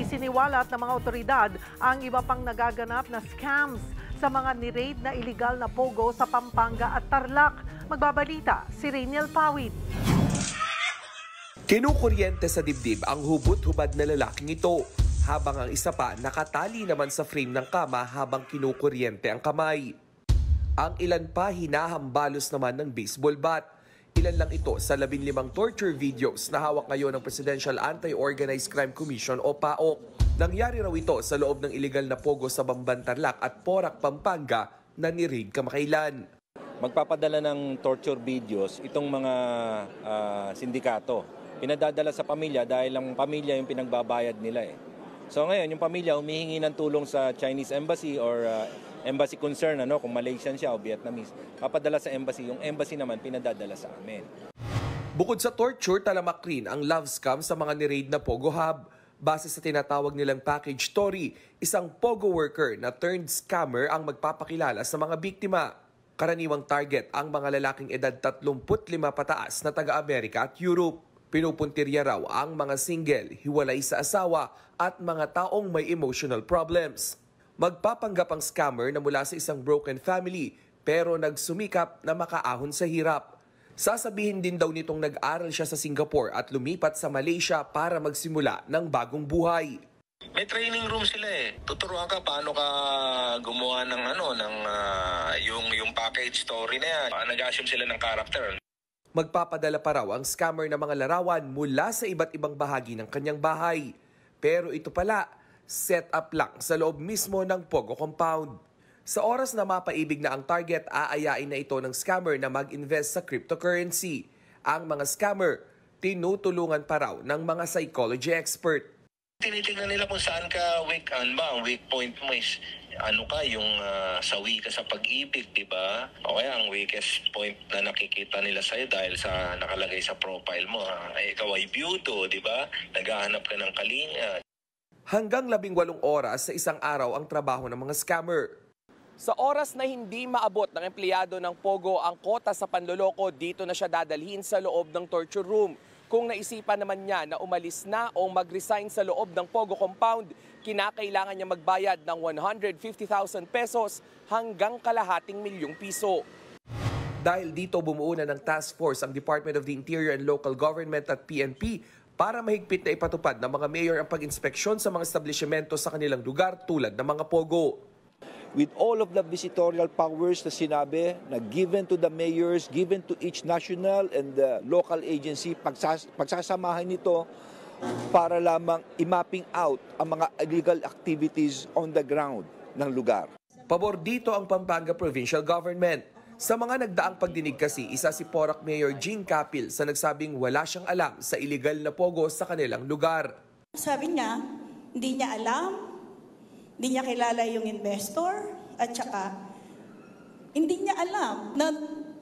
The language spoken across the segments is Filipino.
Isiniwalat ng mga otoridad ang iba pang nagaganap na scams sa mga ni-raid na iligal na pogo sa Pampanga at Tarlac. Magbabalita si Rainiel Pawid. Kinukuryente sa dibdib ang hubot-hubad na lalaking ito, habang ang isa pa nakatali naman sa frame ng kama habang kinukuryente ang kamay. Ang ilan pa hinahambalos naman ng baseball bat. Ilan lang ito sa 15 torture videos na hawak ngayon ng Presidential Anti-Organized Crime Commission o PAOK. Nangyari raw ito sa loob ng iligal na pogo sa Bamban, Tarlac at Porac, Pampanga na ni-raid kamakailan. Magpapadala ng torture videos itong mga sindikato. Pinadadala sa pamilya dahil ang pamilya yung pinagbabayad nila eh. So ngayon, yung pamilya humihingi ng tulong sa Chinese Embassy or embassy concern, kung Malaysian siya o Vietnamese, papadala sa embassy. Yung embassy naman pinadadala sa amin. Bukod sa torture, talamak rin ang love scam sa mga ni-raid na Pogo Hub. Base sa tinatawag nilang package story, isang Pogo worker na turned scammer ang magpapakilala sa mga biktima. Karaniwang target ang mga lalaking edad 35 pataas na taga-Amerika at Europe. Pinupuntirya raw ang mga single, hiwalay sa asawa at mga taong may emotional problems. Magpapanggap ang scammer na mula sa isang broken family pero nagsumikap na makaahon sa hirap. Sasabihin din daw nitong nag-aral siya sa Singapore at lumipat sa Malaysia para magsimula ng bagong buhay. May training room sila eh. Tuturuan ka paano ka gumawa ng yung package story na yan. Nag-assume sila ng character. Magpapadala pa raw ang scammer ng mga larawan mula sa iba't ibang bahagi ng kanyang bahay. Pero ito pala, set up lang sa loob mismo ng Pogo compound. Sa oras na mapaibig na ang target, aayain na ito ng scammer na mag-invest sa cryptocurrency. Ang mga scammer, tinutulungan pa raw ng mga psychology expert. Tinitingnan nila kung saan ka weak, ang weak point mo is yung sawi ka sa pag-ibig, di ba? O kaya ang weakest point na nakikita nila sa'yo dahil sa nakalagay sa profile mo, ikaw ay byudo, di ba? Naghahanap ka ng kalinga. Hanggang 18 oras sa isang araw ang trabaho ng mga scammer. Sa oras na hindi maabot ng empleyado ng Pogo ang kota sa panloloko, dito na siya dadalhin sa loob ng torture room. Kung naisipan naman niya na umalis na o mag-resign sa loob ng Pogo compound, kinakailangan niya magbayad ng 150,000 pesos hanggang kalahating milyong piso. Dahil dito bumuo na ng task force ang Department of the Interior and Local Government at PNP para mahigpit na ipatupad ng mga mayor ang pag-inspeksyon sa mga establishmento sa kanilang lugar tulad ng mga Pogo. With all of the visitorial powers na sinabi na given to the mayors, given to each national and local agency, pagsasamahan nito para lamang i-mapping out ang mga illegal activities on the ground ng lugar. Pabor dito ang Pampanga Provincial Government. Sa mga nagdaang pagdinig kasi, isa si Porac Mayor Jean Capil sa nagsabing wala siyang alam sa illegal na pogo sa kanilang lugar. Sabi niya, hindi niya alam, hindi niya kilala yung investor, at saka hindi niya alam na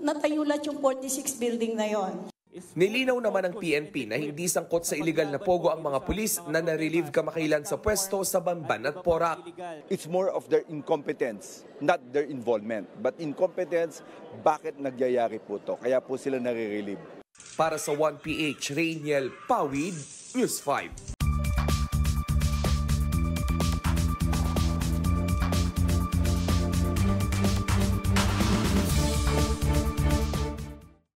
natayo lahat yung 46 building na yon. Nilinaw naman ng PNP na hindi sangkot sa illegal na pogo ang mga pulis na na-relieve kamakailan sa pwesto sa Bamban at Porac. It's more of their incompetence, not their involvement. But incompetence, bakit nagyayari po to? Kaya po sila nare-relieve. Para sa 1PH, Rainiel Pawid, News 5.